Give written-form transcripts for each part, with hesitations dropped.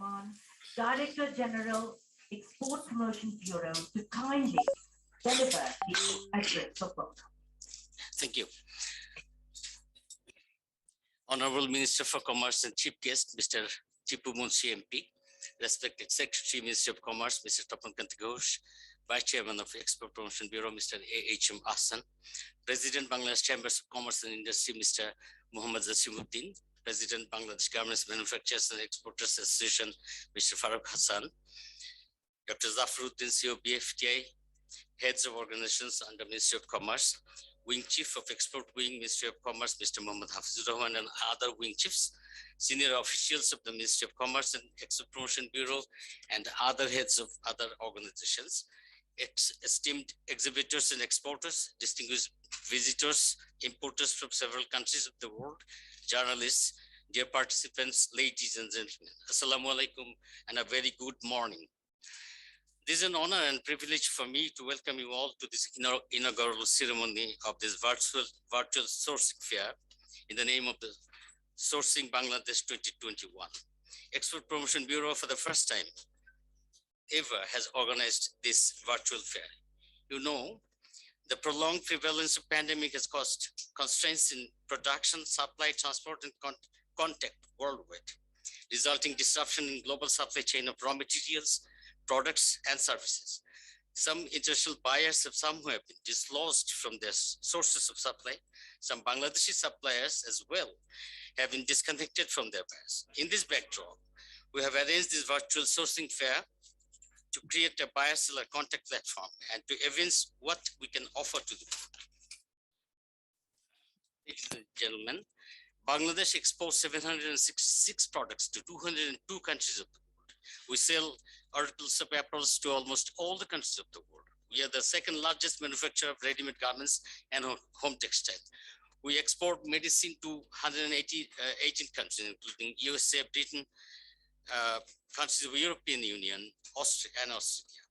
Rahman, Director General, Export Promotion Bureau, to kindly deliver the address of welcome. Thank you. Honorable Minister for Commerce and Chief Guest, Mr. Tipu Munshi MP, respected Secretary, Ministry of Commerce, Mr. Tapan Ghosh, Vice Chairman of Export Promotion Bureau, Mr. A.H.M. Ahsan, President Bangladesh Chambers of Commerce and Industry, Mr. Jashim Uddin, President Bangladesh Garments Manufacturers and Exporters Association, Mr. Faruque Hassan, Dr. Uddin, CEO BFTI, heads of organizations under Ministry of Commerce, Wing Chief of Export Wing, Ministry of Commerce, Mr. Mohammad Hafizur Rahman, and other wing chiefs, senior officials of the Ministry of Commerce and Export Promotion Bureau, and other heads of other organizations, esteemed exhibitors and exporters, distinguished visitors, importers from several countries of the world, journalists, dear participants, ladies and gentlemen, Assalamu alaikum, and a very good morning. This is an honor and privilege for me to welcome you all to this inaugural ceremony of this virtual sourcing fair in the name of the Sourcing Bangladesh 2021. Export Promotion Bureau, for the first time ever, has organized this virtual fair. You know, the prolonged prevalence of pandemic has caused constraints in production, supply, transport, and contact worldwide, resulting disruption in global supply chain of raw materials, products, and services. Some international buyers have somewhere been dislodged from their sources of supply. Some Bangladeshi suppliers as well have been disconnected from their buyers. In this backdrop, we have arranged this virtual sourcing fair to create a buyer-seller contact platform and to evince what we can offer to the world. Ladies and gentlemen, Bangladesh exports 766 products to 202 countries of the world. We sell articles of apparels to almost all the countries of the world. We are the second largest manufacturer of ready-made garments and home textile. We export medicine to 18 countries, including USA, Britain, countries of the European Union, Austria, and Australia.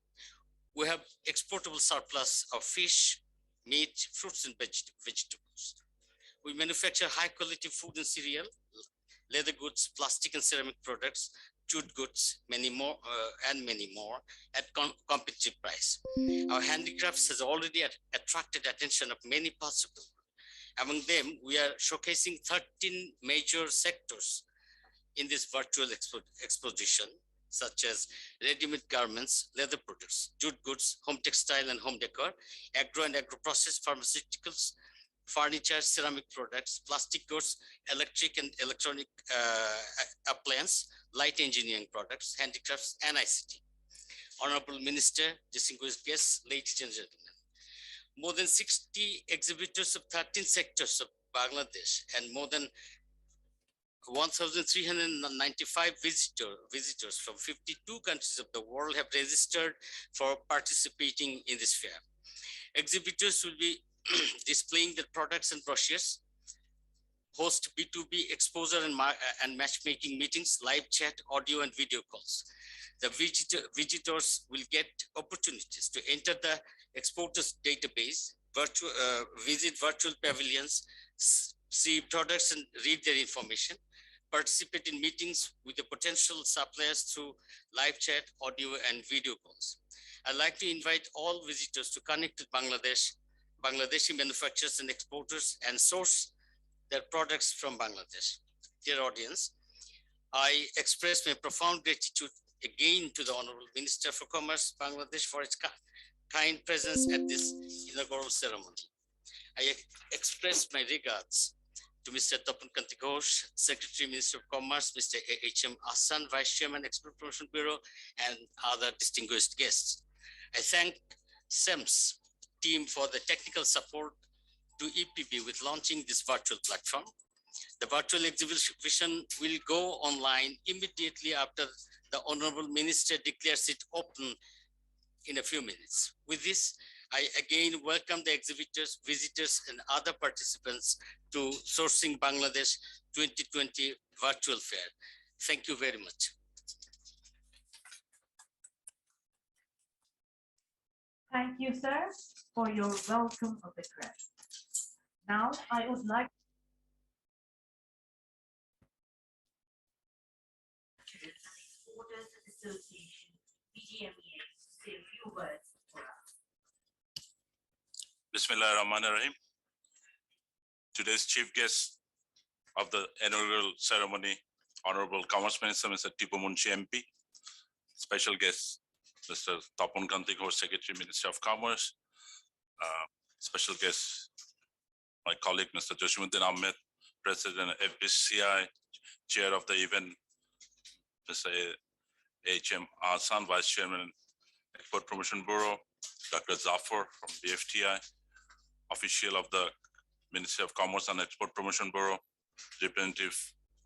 We have exportable surplus of fish, meat, fruits, and vegetables. We manufacture high-quality food and cereal, leather goods, plastic and ceramic products, jute goods, many more, at competitive price. Our handicrafts has already attracted attention of many parts of the world. Among them, we are showcasing 13 major sectors in this virtual exposition, such as ready-made garments, leather products, jute goods, home textile and home decor, agro and agro-processed pharmaceuticals, furniture, ceramic products, plastic goods, electric and electronic appliance, light engineering products, handicrafts, and ICT. Honorable Minister, distinguished guests, ladies and gentlemen, more than 60 exhibitors of 13 sectors of Bangladesh and more than 1,395 visitors from 52 countries of the world have registered for participating in this fair. Exhibitors will be displaying their products and brochures, host B2B exposure and matchmaking meetings, live chat, audio and video calls. The visitors will get opportunities to enter the exporters database, visit virtual pavilions, see products and read their information, participate in meetings with the potential suppliers through live chat, audio and video calls. I'd like to invite all visitors to connect with Bangladeshi manufacturers and exporters and source their products from Bangladesh. Dear audience, I express my profound gratitude again to the Honorable Minister for Commerce, Bangladesh, for its kind presence at this inaugural ceremony. I express my regards to Mr. Tapan Ghosh, Secretary, Minister of Commerce, Mr. A.H.M. Ahsan, Vice Chairman, Export Promotion Bureau, and other distinguished guests. I thank SEM's team for the technical support to EPB with launching this virtual platform. The virtual exhibition will go online immediately after the Honorable Minister declares it open in a few minutes. With this, I again welcome the exhibitors, visitors, and other participants to Sourcing Bangladesh 2020 Virtual Fair. Thank you very much. Thank you, sir, for your welcome of the press. Now, I would like Association, BGMEA, to say a few words for us. Bismillahirrahmanirrahim. Today's chief guest of the inaugural ceremony, Honorable Commerce Minister, Mr. Tipu Munshi MP. Special guest, Mr. Tapan, Kanti, Ghosh, Secretary, Minister of Commerce. Special guest, my colleague, Mr. Jashim, President of FBCCI, Chair of the event, Mr. A.H.M. Ahsan, Vice Chairman, Export Promotion Bureau, Dr. Zafar from BFTI, official of the Ministry of Commerce and Export Promotion Bureau, representative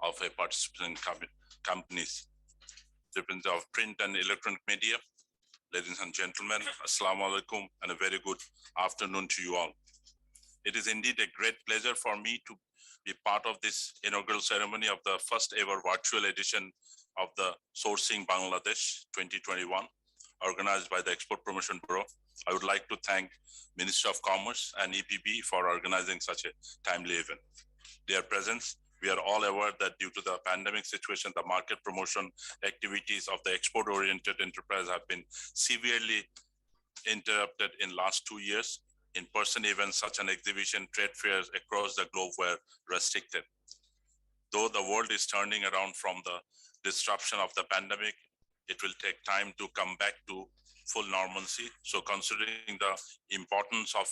of a participating companies, representative of print and electronic media. Ladies and gentlemen, Assalamu alaikum and a very good afternoon to you all. It is indeed a great pleasure for me to be part of this inaugural ceremony of the first ever virtual edition of the Sourcing Bangladesh 2021, organized by the Export Promotion Bureau. I would like to thank Ministry of Commerce and EPB for organizing such a timely event. Dear presence, we are all aware that due to the pandemic situation, the market promotion activities of the export-oriented enterprise have been severely interrupted in last 2 years. In-person events such as exhibition, trade fairs across the globe were restricted. Though the world is turning around from the disruption of the pandemic, it will take time to come back to full normalcy. So considering the importance of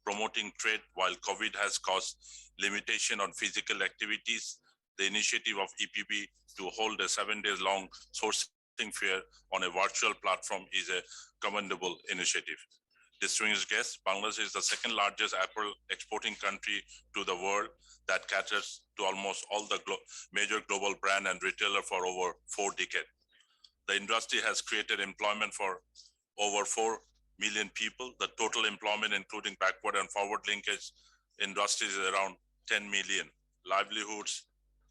promoting trade while COVID has caused limitation on physical activities, the initiative of EPB to hold a 7-day-long sourcing fair on a virtual platform is a commendable initiative. Distinguished guests, Bangladesh is the second largest apparel exporting country to the world that caters to almost all the major global brand and retailer for over 4 decades. The industry has created employment for over 4 million people. The total employment, including backward and forward linkage industries, is around 10 million. Livelihoods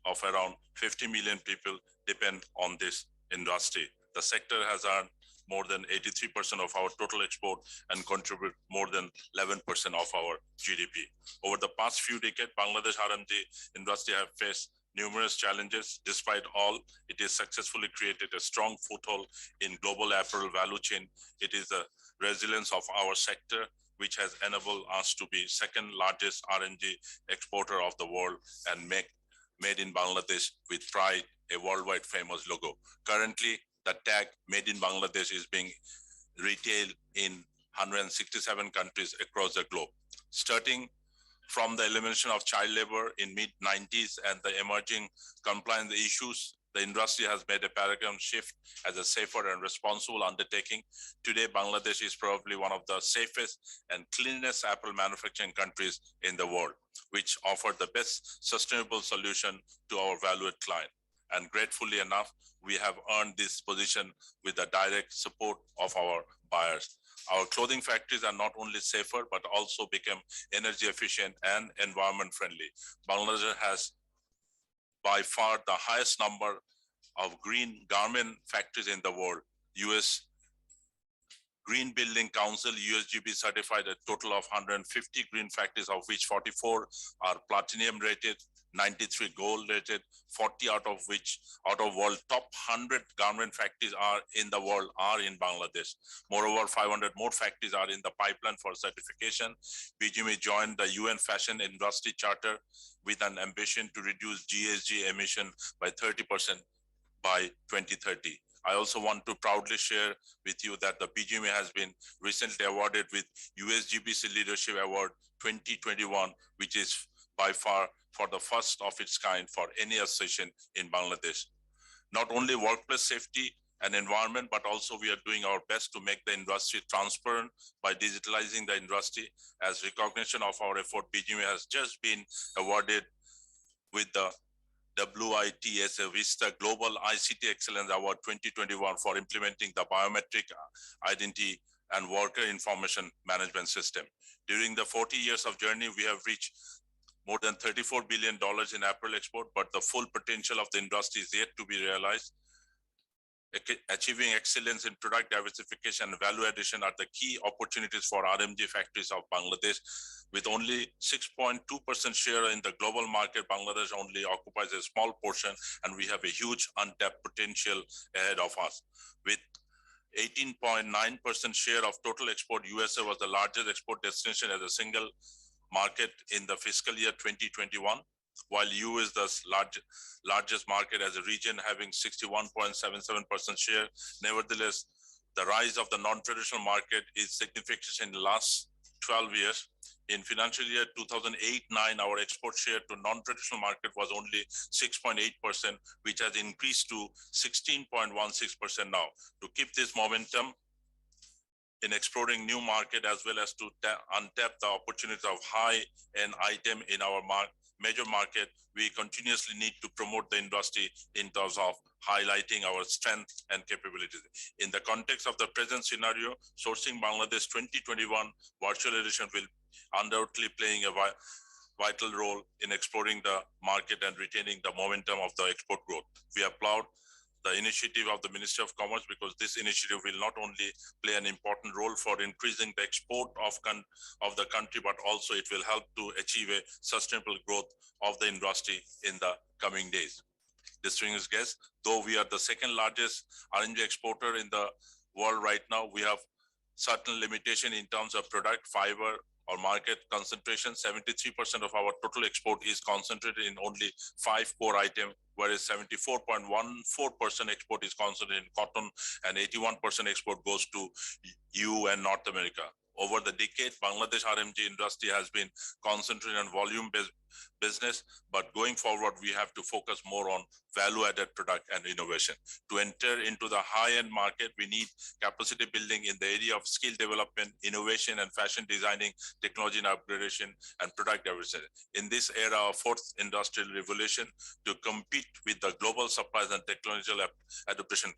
of around 50 million people depend on this industry. The sector has earned more than 83% of our total export and contribute more than 11% of our GDP. Over the past few decades, Bangladesh RMG industry have faced numerous challenges. Despite all, it has successfully created a strong foothold in global apparel value chain. It is the resilience of our sector which has enabled us to be second largest RMG exporter of the world and made in Bangladesh with pride, a worldwide famous logo. Currently, the tag made in Bangladesh is being retailed in 167 countries across the globe. Starting from the elimination of child labor in mid-90s and the emerging compliance issues, the industry has made a paradigm shift as a safer and responsible undertaking. Today, Bangladesh is probably one of the safest and cleanest apparel manufacturing countries in the world, which offer the best sustainable solution to our valued client. And gratefully enough, we have earned this position with the direct support of our buyers. Our clothing factories are not only safer, but also become energy efficient and environment friendly. Bangladesh has by far the highest number of green garment factories in the world. US Green Building Council, USGB, certified a total of 150 green factories, of which 44 are platinum rated, 93 gold rated, 40 out of world top 100 garment factories are in the world are in Bangladesh. Moreover, 500 more factories are in the pipeline for certification. BGMEA joined the UN Fashion Industry Charter with an ambition to reduce GHG emission by 30% by 2030. I also want to proudly share with you that the BGMEA has been recently awarded with USGBC Leadership Award 2021, which is by far for the first of its kind for any association in Bangladesh. Not only workplace safety and environment, but also we are doing our best to make the industry transparent by digitalizing the industry. As recognition of our effort, BGMEA has just been awarded with the WITS Vista Global ICT Excellence Award 2021 for implementing the biometric identity and worker information management system. During the 40 years of journey, we have reached more than $34 billion in apparel export, but the full potential of the industry is yet to be realized. Achieving excellence in product diversification and value addition are the key opportunities for RMG factories of Bangladesh. With only 6.2% share in the global market, Bangladesh only occupies a small portion, and we have a huge untapped potential ahead of us. With 18.9% share of total export, USA was the largest export destination as a single market in the fiscal year 2021, while EU is the largest market as a region, having 61.77% share. Nevertheless, the rise of the non-traditional market is significant in the last 12 years. In financial year 2008-9, our export share to non-traditional market was only 6.8%, which has increased to 16.16% now. To keep this momentum in exploring new market, as well as to untap the opportunities of high-end item in our major market, we continuously need to promote the industry in terms of highlighting our strength and capabilities. In the context of the present scenario, Sourcing Bangladesh 2021 virtual edition will undoubtedly playing a vital role in exploring the market and retaining the momentum of the export growth. We applaud the initiative of the Ministry of Commerce, because this initiative will not only play an important role for increasing the export of the country, but also it will help to achieve a sustainable growth of the industry in the coming days. Distinguished guests, though we are the second largest RMG exporter in the world right now, we have certain limitation in terms of product, fiber, or market concentration. 73% of our total export is concentrated in only 5 core items, whereas 74.14% export is concentrated in cotton, and 81% export goes to EU and North America. Over the decade, Bangladesh RMG industry has been concentrated on volume-based business, but going forward, we have to focus more on value-added product and innovation. To enter into the high-end market, we need capacity building in the area of skill development, innovation, and fashion designing, technology and upgradation, and product diversity. In this era of fourth industrial revolution, to compete with the global suppliers and technological adaptation,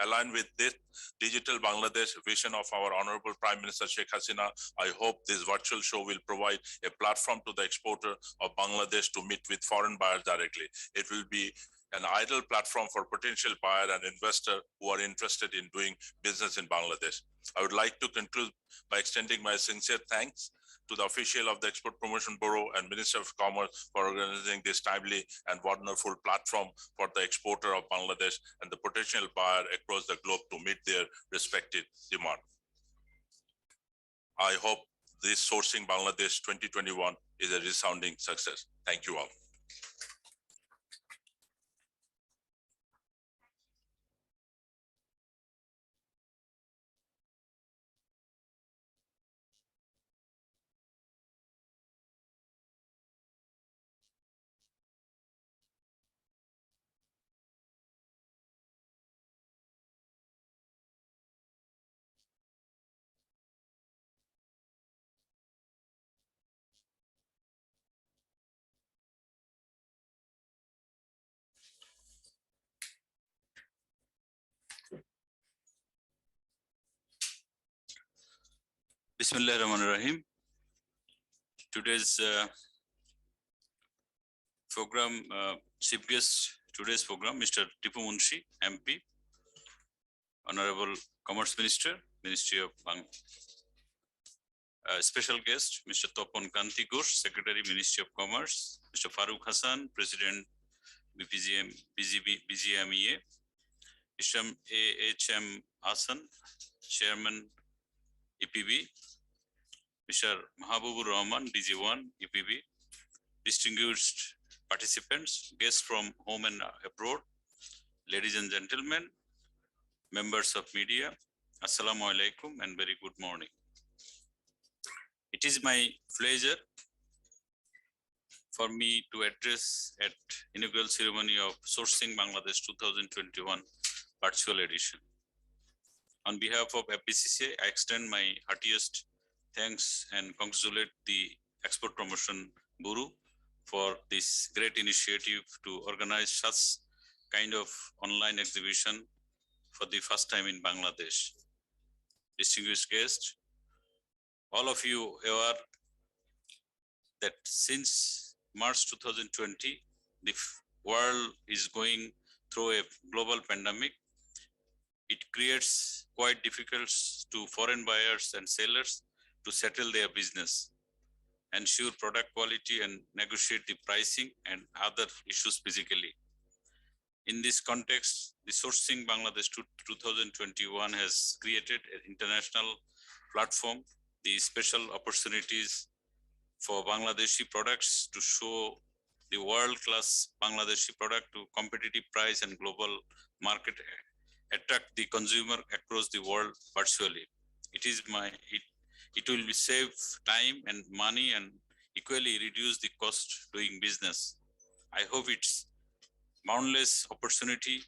aligned with this digital Bangladesh vision of our Honorable Prime Minister Sheikh Hasina, I hope this virtual show will provide a platform to the exporter of Bangladesh to meet with foreign buyers directly. It will be an ideal platform for potential buyer and investor who are interested in doing business in Bangladesh. I would like to conclude by extending my sincere thanks to the official of the Export Promotion Bureau and Minister of Commerce for organizing this timely and wonderful platform for the exporter of Bangladesh and the potential buyer across the globe to meet their respective demand. I hope this Sourcing Bangladesh 2021 is a resounding success. Thank you all. Bismillahirrahmanirrahim. Today's program, chief guest, today's program, Mr. Tipu Munshi, MP, Honorable Commerce Minister, Ministry of special guest, Mr. Tapan Kanti Ghosh, Secretary, Ministry of Commerce, Mr. Faruque Hassan, President, BGMEA, Mr. A.H.M. Ahsan, Chairman, EPB, Mr. Mahabubur Rahman, DG1, EPB, distinguished participants, guests from home and abroad, ladies and gentlemen, members of media, Assalamu alaikum and very good morning. It is my pleasure for me to address at inaugural ceremony of Sourcing Bangladesh 2021 virtual edition. On behalf of FBCCI, I extend my heartiest thanks and congratulate the Export Promotion Bureau for this great initiative to organize such kind of online exhibition for the first time in Bangladesh. Distinguished guests, all of you are aware that since March 2020, the world is going through a global pandemic, It creates quite difficult to foreign buyers and sellers to settle their business, ensure product quality and negotiate the pricing and other issues physically. In this context, the Sourcing Bangladesh 2021 has created an international platform, the special opportunities for Bangladeshi products to show the world-class Bangladeshi product to competitive price and global market, attract the consumer across the world virtually. It will save time and money and equally reduce the cost doing business. I hope it's boundless opportunity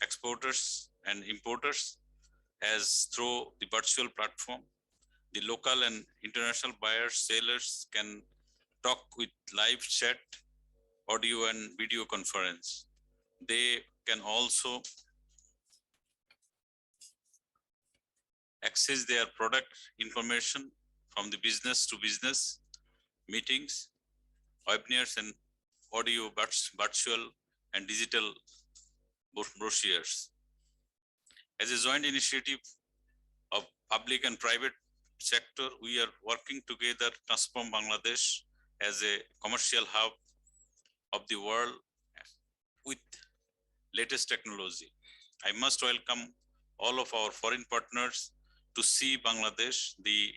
exporters and importers as through the virtual platform. The local and international buyers, sellers can talk with live chat, audio and video conference. They can also access their product information from the business to business meetings, webinars and audio virtual and digital brochures. As a joint initiative of public and private sector, we are working together to transform Bangladesh as a commercial hub of the world with latest technology. I must welcome all of our foreign partners to see Bangladesh, the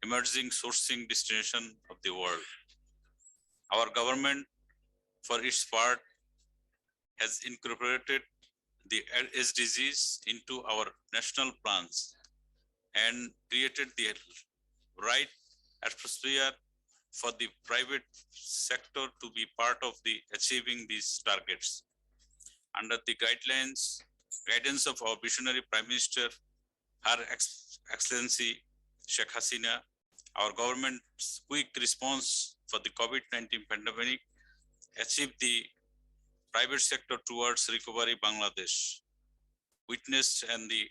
emerging sourcing destination of the world. Our government, for its part, has incorporated the SDGs into our national plans and created the right atmosphere for the private sector to be part of the achieving these targets. Under the guidance of our visionary Prime Minister, Her Excellency Sheikh Hasina, our government's quick response for the COVID-19 pandemic achieved the private sector towards recovery Bangladesh, witnessed and the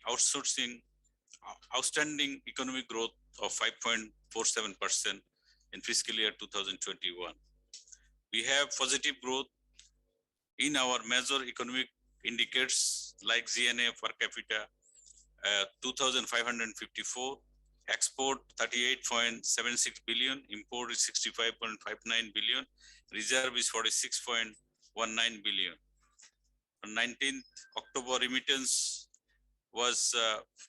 outstanding economic growth of 5.47% in fiscal year 2021. We have positive growth in our major economic indicators like GNA per capita, 2,554, export 38.76 billion, import is 65.59 billion, reserve is 46.19 billion. On 19th October, remittance was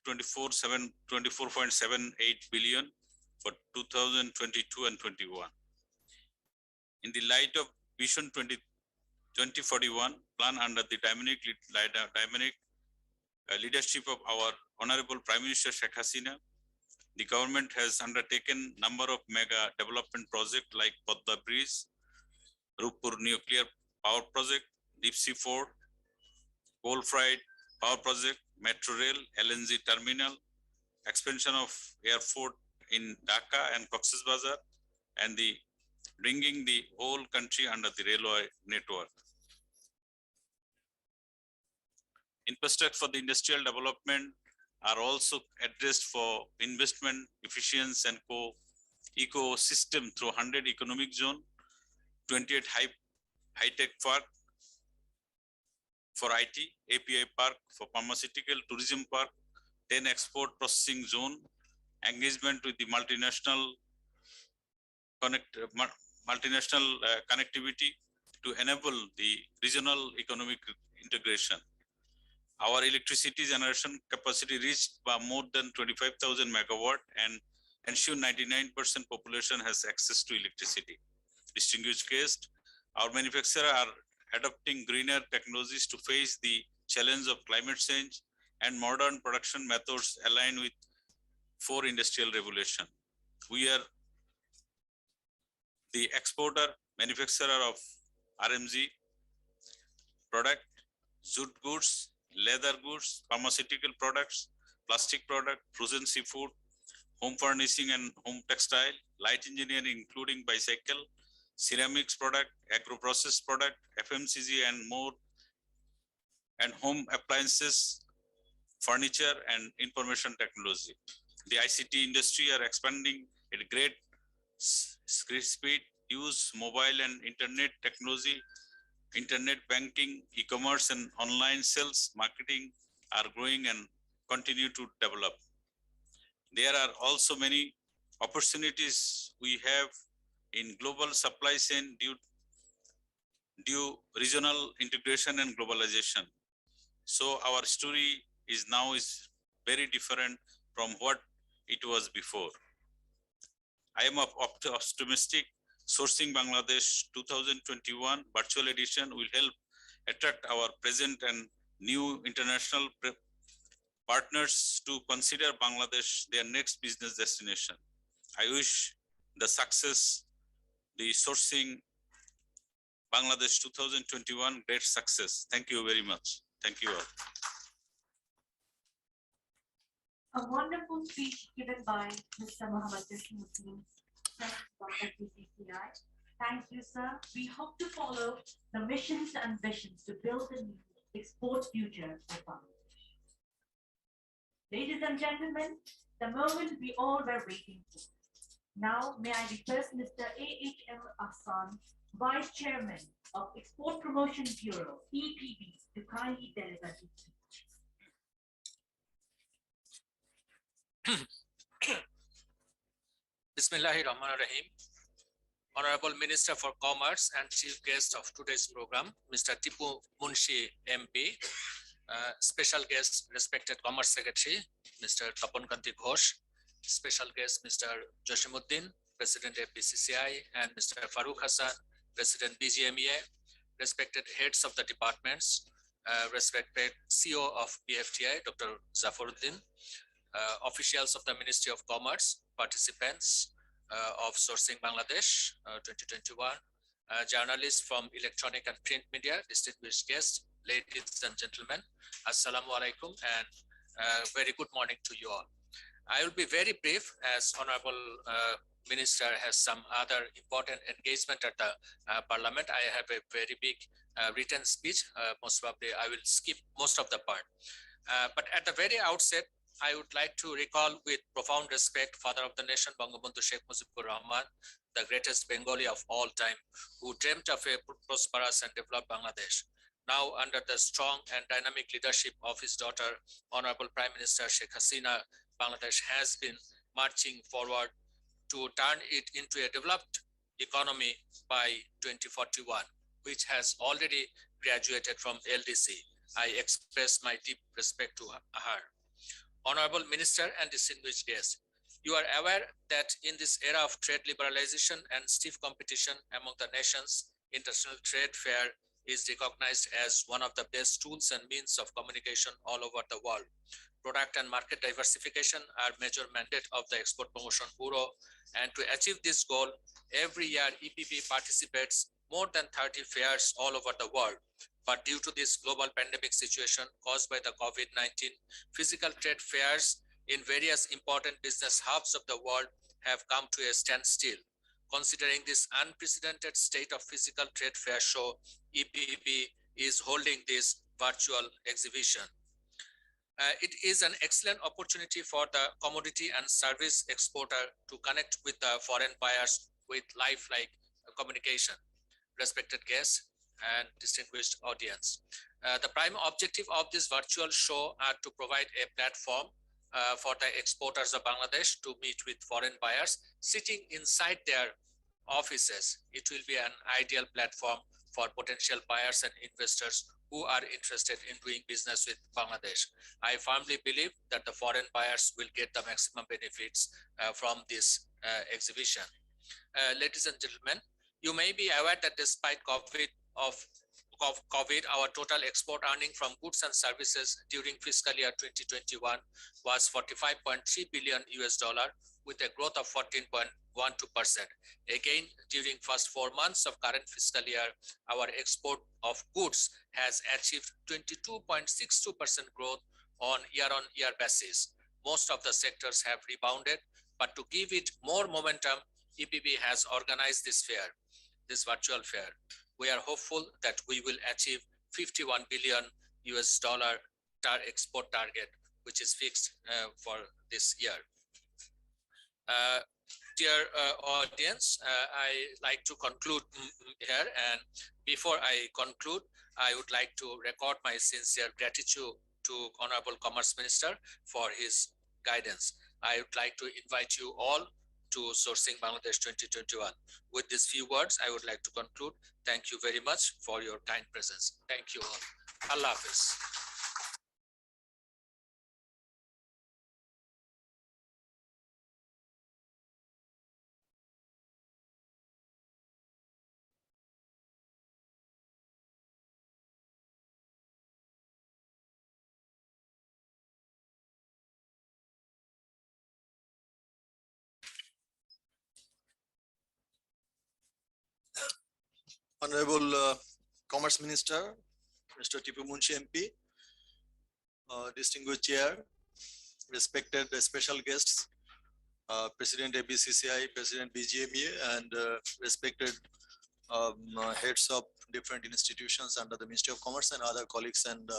24.78 billion for 2022 and 21. In the light of Vision 2041 plan under the dynamic leadership of our Honorable Prime Minister Sheikh Hasina, the government has undertaken number of mega development projects like Podda Bridge, Rupur Nuclear Power Project, Deep Sea Port, Coal-Fired Power Project, Metro Rail, LNG Terminal, expansion of airport in Dhaka and Cox's Bazar, and the bringing the whole country under the railway network. Infrastructure for the industrial development are also addressed for investment efficiency and ecosystem through 100 economic zone, 28 high-tech park for IT, API park for pharmaceutical, tourism park, 10 export processing zone, engagement with the multinational connectivity to enable the regional economic integration. Our electricity generation capacity reached by more than 25,000 megawatt and ensure 99% population has access to electricity. Distinguished guests, our manufacturers are adopting greener technologies to face the challenge of climate change and modern production methods aligned with 4 industrial revolution. We are the exporter, manufacturer of RMG product, jute goods, leather goods, pharmaceutical products, plastic product, frozen seafood, home furnishing and home textile, light engineering including bicycle, ceramics product, agro-processed product, FMCG and more, and home appliances, furniture and information technology. The ICT industry are expanding at great speed, use mobile and internet technology, internet banking, e-commerce and online sales, marketing are growing and continue to develop. There are also many opportunities we have in global supply chain due regional integration and globalization. So our story is very different from what it was before. I am optimistic. Sourcing Bangladesh 2021 virtual edition will help attract our present and new international partners to consider Bangladesh their next business destination. I wish the Sourcing Bangladesh 2021 great success. Thank you very much. Thank you all. A wonderful speech given by Mr. Muhammad Jashim from FBCCI. Thank you, sir. We hope to follow the missions and visions to build a new export future for Bangladesh. Ladies and gentlemen, the moment we all were waiting for. Now, may I request Mr. A.H.M. Ahsan, Vice Chairman of Export Promotion Bureau, EPB, to kindly deliver his speech. Bismillahirrahmanirrahim. Honorable Minister for Commerce and Chief Guest of today's program, Mr. Tipu Munshi MP, special guest, respected Commerce Secretary, Mr. Tapan Ghosh, special guest, Mr. Jashim Uddin, President FBCCI, and Mr. Faruque Hassan, President BGMEA, respected heads of the departments, respected CEO of BFTI, Dr. Uddin, officials of the Ministry of Commerce, participants of Sourcing Bangladesh 2021, journalists from electronic and print media, distinguished guests, ladies and gentlemen, Assalamu alaikum, and very good morning to you all. I will be very brief as Honorable Minister has some other important engagement at the Parliament. I have a very big written speech. Most probably I will skip most of the part. But at the very outset, I would like to recall with profound respect Father of the Nation, Bangabandhu Sheikh Mujibur Rahman, the greatest Bengali of all time, who dreamt of a prosperous and developed Bangladesh. Now, under the strong and dynamic leadership of his daughter, Honorable Prime Minister Sheikh Hasina, Bangladesh has been marching forward to turn it into a developed economy by 2041, which has already graduated from LDC. I express my deep respect to her. Honorable Minister and distinguished guests, you are aware that in this era of trade liberalization and stiff competition among the nations, International Trade Fair is recognized as one of the best tools and means of communication all over the world. Product and market diversification are major mandate of the Export Promotion Bureau, and to achieve this goal, every year EPB participates more than 30 fairs all over the world. But due to this global pandemic situation caused by the COVID-19, physical trade fairs in various important business hubs of the world have come to a standstill. Considering this unprecedented state of physical trade fair show, EPB is holding this virtual exhibition. It is an excellent opportunity for the commodity and service exporter to connect with the foreign buyers with lifelike communication. Respected guests and distinguished audience. The prime objective of this virtual show are to provide a platform for the exporters of Bangladesh to meet with foreign buyers sitting inside their offices. It will be an ideal platform for potential buyers and investors who are interested in doing business with Bangladesh. I firmly believe that the foreign buyers will get the maximum benefits from this exhibition. Ladies and gentlemen, you may be aware that despite COVID, our total export earning from goods and services during fiscal year 2021 was $45.3 billion with a growth of 14.12%. Again, during first 4 months of current fiscal year, our export of goods has achieved 22.62% growth on year-on-year basis. Most of the sectors have rebounded, but to give it more momentum, EPB has organized this fair, this virtual fair. We are hopeful that we will achieve $51 billion export target, which is fixed for this year. Dear audience, I like to conclude here, and before I conclude, I would like to record my sincere gratitude to Honorable Commerce Minister for his guidance. I would like to invite you all to Sourcing Bangladesh 2021. With these few words, I would like to conclude. Thank you very much for your kind presence. Thank you all. Allah Hafiz. Honorable Commerce Minister, Mr. Tipu Munshi MP, distinguished chair, respected special guests, President ABCCI, President BGMEA, and respected heads of different institutions under the Ministry of Commerce and other colleagues and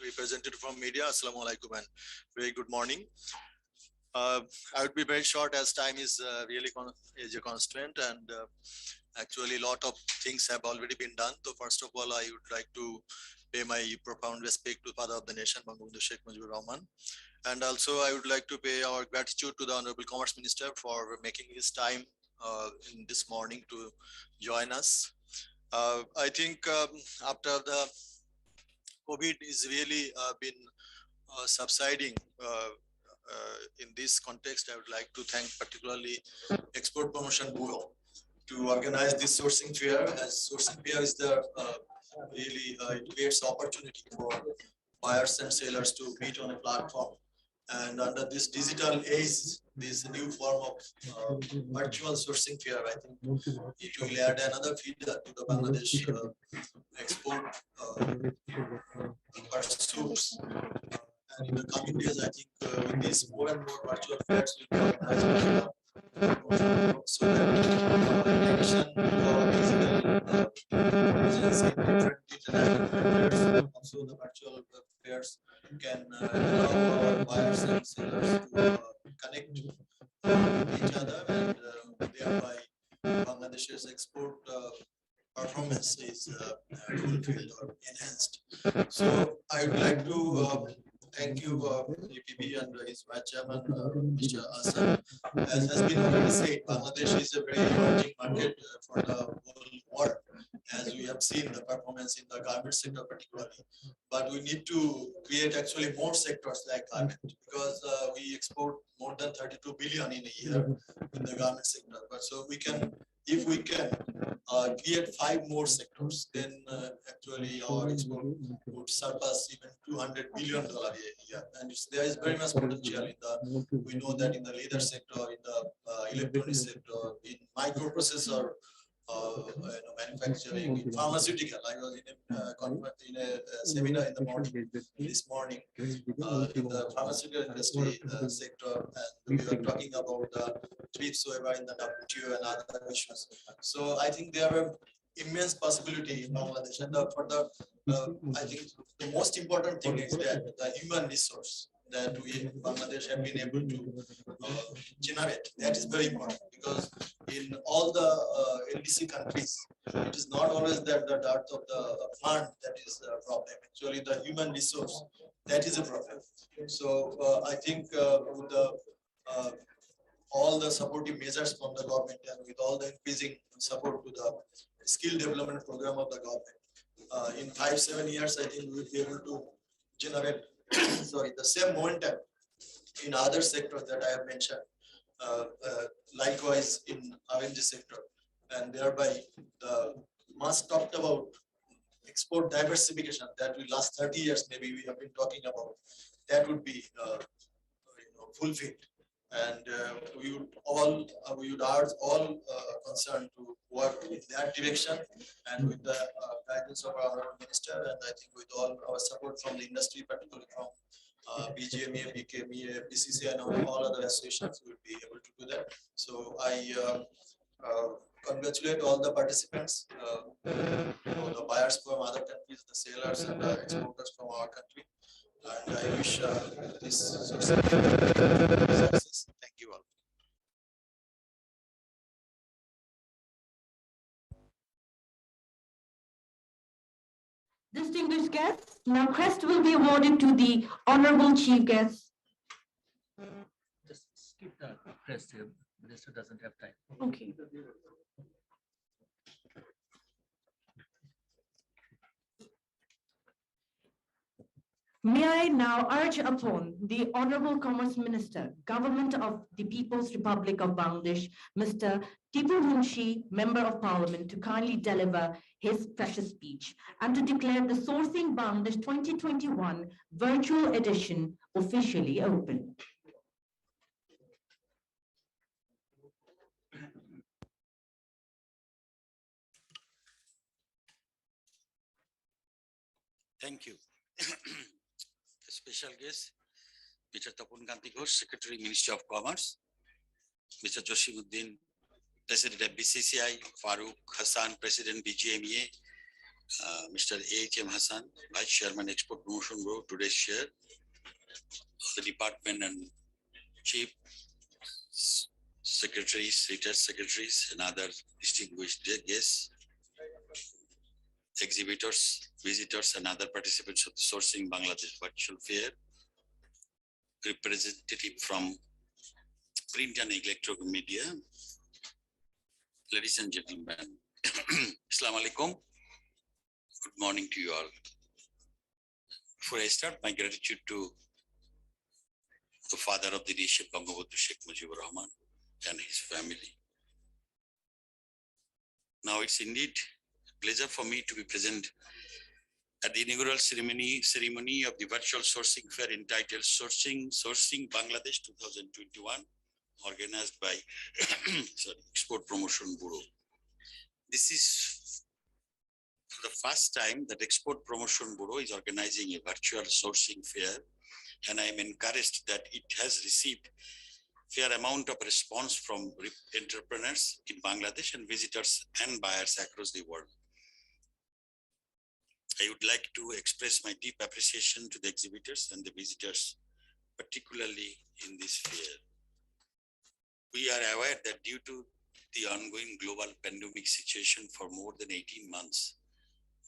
representative from media. Assalamu alaikum and very good morning. I would be very short as time is really is a constraint, and actually a lot of things have already been done. So first of all, I would like to pay my profound respect to Father of the Nation, Bangabandhu Sheikh Mujibur Rahman. And also I would like to pay our gratitude to the Honorable Commerce Minister for making his time in this morning to join us. I think after the COVID is really been subsiding, in this context, I would like to thank particularly Export Promotion Bureau to organize this sourcing fair, as sourcing fair is the really it creates opportunity for buyers and sellers to meet on a platform. And under this digital age, this new form of virtual sourcing fair, I think it will add another feeder to the Bangladesh export pursuits. And in the coming days, I think with these more and more virtual fairs will be organized so that in addition to our physical presence in different international fairs, also the virtual fairs can allow our buyers and sellers to connect with each other, and thereby Bangladesh's export performance is fulfilled or enhanced. So I would like to thank you, EPB and his vice chairman, Mr. Ahsan. As has been already said, Bangladesh is a very emerging market for the whole world, as we have seen the performance in the garment sector particularly. But we need to create actually more sectors like garment, because we export more than 32 billion in a year in the garment sector. But so we can, if we can create 5 more sectors, then actually our export would surpass even $200 billion a year. And there is very much potential in the, we know that in the leather sector, in the electronic sector, in microprocessor manufacturing, in pharmaceutical. I was in a seminar in the morning, this morning, in the pharmaceutical industry sector, and we were talking about the TRIPS waiver in the WTO and other issues. So I think there are immense possibility in Bangladesh, and for the I think the most important thing is that the human resource that we Bangladesh have been able to generate. That is very important, because in all the LDC countries, it is not always that the dearth of the fund that is the problem. Actually, the human resource, that is a problem. So I think with the all the supportive measures from the government, and with all the increasing support to the skill development program of the government, in 5-7 years, I think we will be able to generate the same momentum in other sectors that I have mentioned. Likewise in RNG sector, and thereby the much talked about export diversification that will last 30 years, maybe we have been talking about, that would be fulfilled. And we would urge all concerned to work in that direction, and with the guidance of our minister, and I think with all our support from the industry, particularly from BGMEA, BGMEA, FBCCI, and all other associations, will be able to do that. So I congratulate all the participants, the buyers from other countries, the sellers and the exporters from our country. And I wish this success. Thank you all. Distinguished guests, now crest will be awarded to the Honorable Chief Guest. Just skip the crest here. Minister doesn't have time. Okay. May I now urge upon the Honorable Commerce Minister, Government of the People's Republic of Bangladesh, Mr. Tipu Munshi, Member of Parliament, to kindly deliver his precious speech and to declare the Sourcing Bangladesh 2021 virtual edition officially open. Thank you. Special guest, Mr. Tapan Ghosh, Secretary, Ministry of Commerce, Mr. Jashim Uddin, President FBCCI, Faruque, Hassan, President BGMEA, Mr. A.H.M. Hassan, Vice Chairman, Export Promotion Bureau, today's chair, the department and chief secretaries, retired secretaries, and other distinguished guests, exhibitors, visitors, and other participants of the Sourcing Bangladesh Virtual Fair, representative from print and electronic media, ladies and gentlemen, Assalamu alaikum. Good morning to you all. Before I start, my gratitude to the father of the nation, Bangabandhu Sheikh Mujibur Rahman, and his family. Now it's indeed a pleasure for me to be present at the inaugural ceremony of the virtual sourcing fair entitled Sourcing Bangladesh 2021, organized by Export Promotion Bureau. This is the first time that Export Promotion Bureau is organizing a virtual sourcing fair, and I am encouraged that it has received fair amount of response from entrepreneurs in Bangladesh and visitors and buyers across the world. I would like to express my deep appreciation to the exhibitors and the visitors, particularly in this fair. We are aware that due to the ongoing global pandemic situation for more than 18 months,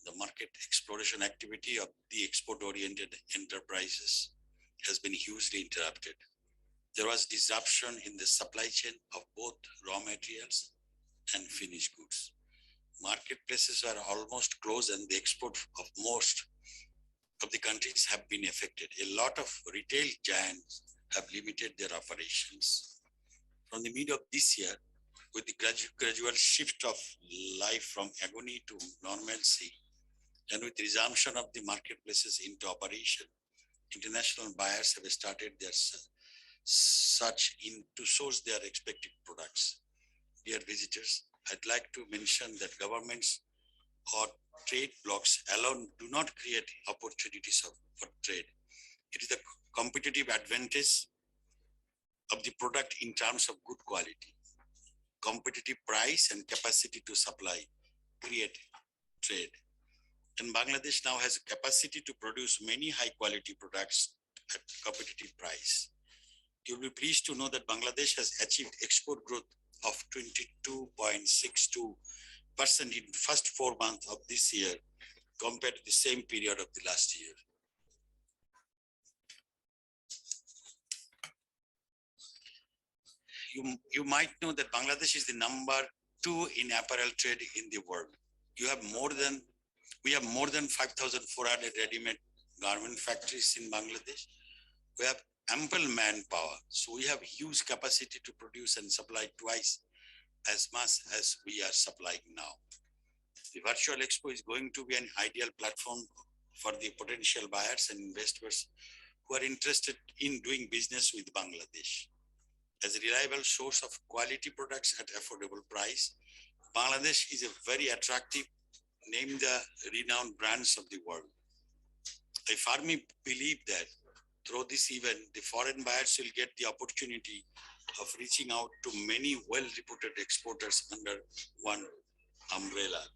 the market exploration activity of the export-oriented enterprises has been hugely interrupted. There was disruption in the supply chain of both raw materials and finished goods. Marketplaces are almost closed and the export of most of the countries have been affected. A lot of retail giants have limited their operations. From the mid of this year, with the gradual shift of life from agony to normalcy, and with resumption of the marketplaces into operation, international buyers have started their search to source their expected products. Dear visitors, I'd like to mention that governments or trade blocs alone do not create opportunities for trade. It is the competitive advantage of the product in terms of good quality, competitive price, and capacity to supply create trade. And Bangladesh now has a capacity to produce many high quality products at competitive price. You'll be pleased to know that Bangladesh has achieved export growth of 22.62% in first 4 months of this year compared to the same period of the last year. You might know that Bangladesh is the #2 in apparel trade in the world. We have more than 5,400 ready-made garment factories in Bangladesh. We have ample manpower, so we have huge capacity to produce and supply twice as much as we are supplying now. The virtual expo is going to be an ideal platform for the potential buyers and investors who are interested in doing business with Bangladesh. As a reliable source of quality products at affordable price, Bangladesh is a very attractive, name the renowned brands of the world. I firmly believe that through this event, the foreign buyers will get the opportunity of reaching out to many well-reputed exporters under one umbrella.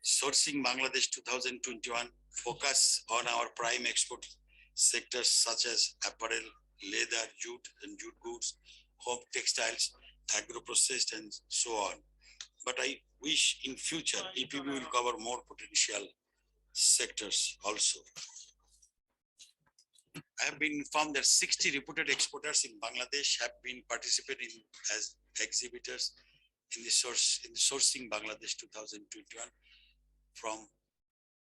Sourcing Bangladesh 2021 focus on our prime export sectors such as apparel, leather, jute and jute goods, home textiles, agro-processed and so on. But I wish in future EPB will cover more potential sectors also. I have been informed that 60 reputed exporters in Bangladesh have been participating as exhibitors in the Sourcing Bangladesh 2021 from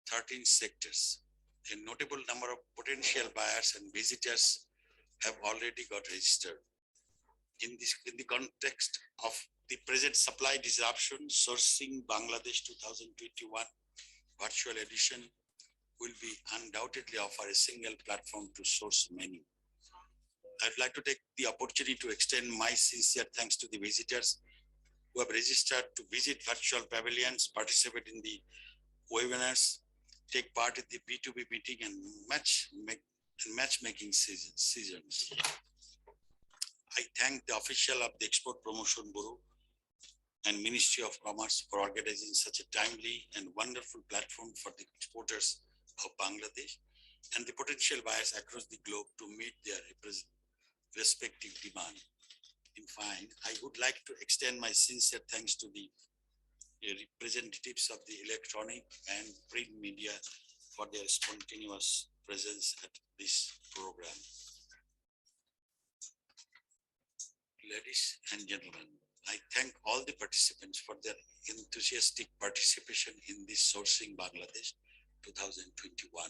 13 sectors. A notable number of potential buyers and visitors have already got registered. In the context of the present supply disruption, Sourcing Bangladesh 2021 virtual edition will be undoubtedly offer a single platform to source many. I'd like to take the opportunity to extend my sincere thanks to the visitors who have registered to visit virtual pavilions, participate in the webinars, take part in the B2B meeting and matchmaking seasons. I thank the official of the Export Promotion Bureau and Ministry of Commerce for organizing such a timely and wonderful platform for the exporters of Bangladesh and the potential buyers across the globe to meet their respective demand. In fine, I would like to extend my sincere thanks to the representatives of the electronic and print media for their spontaneous presence at this program. Ladies and gentlemen, I thank all the participants for their enthusiastic participation in this Sourcing Bangladesh 2021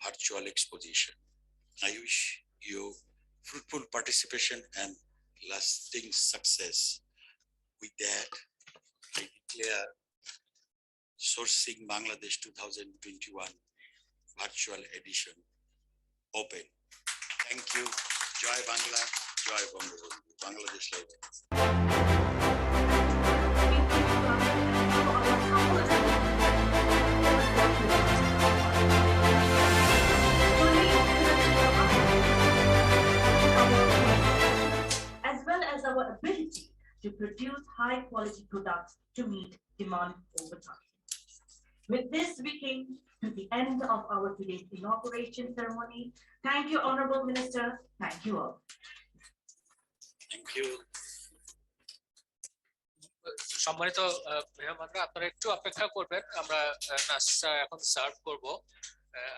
virtual exposition. I wish you fruitful participation and lasting success. With that, I declare Sourcing Bangladesh 2021 virtual edition open. Thank you. Jai Bangla, Jai Bangladesh Live. As well as our ability to produce high quality products to meet demand over time. With this, we came to the end of our today's inauguration ceremony. Thank you, Honorable Minister. Thank you all. Thank you. সম্মানিত মেহমানরা, আপনারা একটু অপেক্ষা করবেন, আমরা নাস্তা এখন serve করব।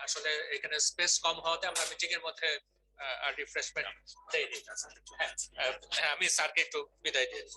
আসলে এখানে স্পেস কম হওয়াতে আমরা মিটিং এর মধ্যে আর রিফ্রেশমেন্ট দেইনি। হ্যাঁ, আমি স্যারকে একটু বিদায় দিয়ে দেব।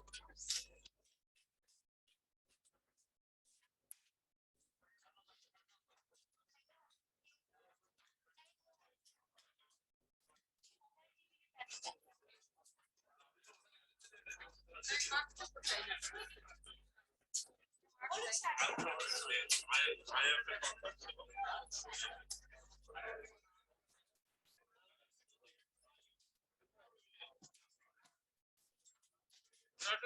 Not